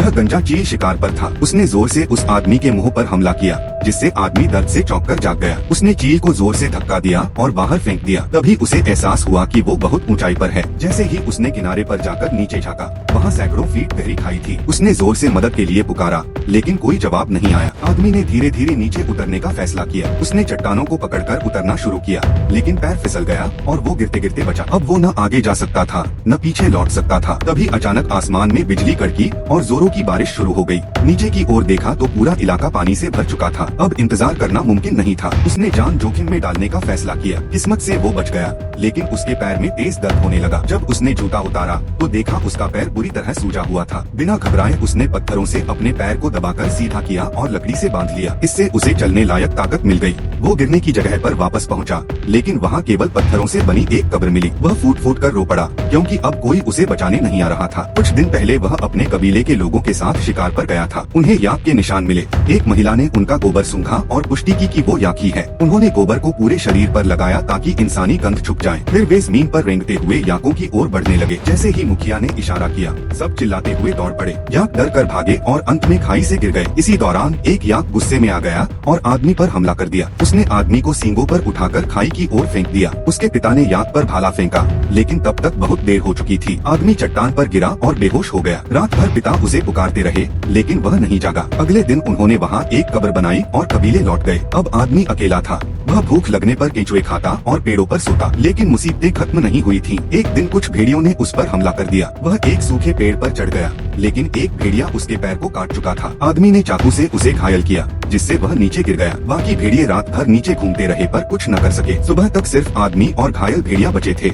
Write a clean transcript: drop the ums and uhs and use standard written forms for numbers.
यह गंजा चील शिकार पर था। उसने जोर से उस आदमी के मुंह पर हमला किया, जिससे आदमी दर्द से चौंक कर जाग गया। उसने चील को जोर से धक्का दिया और बाहर फेंक दिया। तभी उसे एहसास हुआ कि वो बहुत ऊंचाई पर है। जैसे ही उसने किनारे पर जाकर नीचे झाँका, वहाँ सैकड़ों फीट गहरी खाई थी। उसने जोर से मदद के लिए पुकारा, लेकिन कोई जवाब नहीं आया। आदमी ने धीरे धीरे नीचे उतरने का फैसला किया। उसने चट्टानों को पकड़कर उतरना शुरू किया, लेकिन पैर फिसल गया और वो गिरते गिरते बचा। अब वो न आगे जा सकता था, न पीछे लौट सकता था। तभी अचानक आसमान में बिजली कड़की और जोरों की बारिश शुरू हो गई। नीचे की ओर देखा तो पूरा इलाका पानी से भर चुका था। अब इंतजार करना मुमकिन नहीं था। उसने जान जोखिम में डालने का फैसला किया। किस्मत से वो बच गया, लेकिन उसके पैर में तेज दर्द होने लगा। जब उसने जूता उतारा तो देखा उसका पैर बुरी तरह सूजा हुआ था। बिना घबराए उसने पत्थरों से अपने पैर को दबाकर सीधा किया और लकड़ी से बांध लिया। इससे उसे चलने लायक ताकत मिल गई। वो गिरने की जगह पर वापस पहुंचा, लेकिन वहाँ केवल पत्थरों से बनी एक कब्र मिली। वह फूट फूट कर रो पड़ा, क्योंकि अब कोई उसे बचाने नहीं आ रहा था। कुछ दिन पहले वह अपने कबीले के लोगों के साथ शिकार पर गया था। उन्हें याक के निशान मिले। एक महिला ने उनका गोबर सूंघा और पुष्टि की कि वो याकी है। उन्होंने गोबर को पूरे शरीर पर लगाया ताकि इंसानी गंध छुप जाए। फिर वे जमीन पर रेंगते हुए याकों की ओर बढ़ने लगे। जैसे ही मुखिया ने इशारा किया, सब चिल्लाते हुए दौड़ पड़े। याक डर कर भागे और अंत में खाई से गिर गए। इसी दौरान एक याक गुस्से में आ गया और आदमी पर हमला कर दिया। उसने आदमी को सींगों पर उठाकर खाई की ओर फेंक दिया। उसके पिता ने याक पर भाला फेंका, लेकिन तब तक बहुत देर हो चुकी थी। आदमी चट्टान पर गिरा और बेहोश हो गया। रात भर पिता उसे पुकारते रहे, लेकिन वह नहीं जागा। अगले दिन उन्होंने वहाँ एक कब्र बनाई और कबीले लौट गए। अब आदमी अकेला था। वह भूख लगने पर केंचुए खाता और पेड़ों पर सोता, लेकिन मुसीबतें खत्म नहीं हुई थी। एक दिन कुछ भेड़ियों ने उस पर हमला कर दिया। वह एक सूखे पेड़ पर चढ़ गया, लेकिन एक भेड़िया उसके पैर को काट चुका था। आदमी ने चाकू से उसे घायल किया, जिससे वह नीचे गिर गया। बाकी भेड़िए रात भर नीचे घूमते रहे पर कुछ न कर सके। सुबह तक सिर्फ आदमी और घायल भेड़िया बचे थे।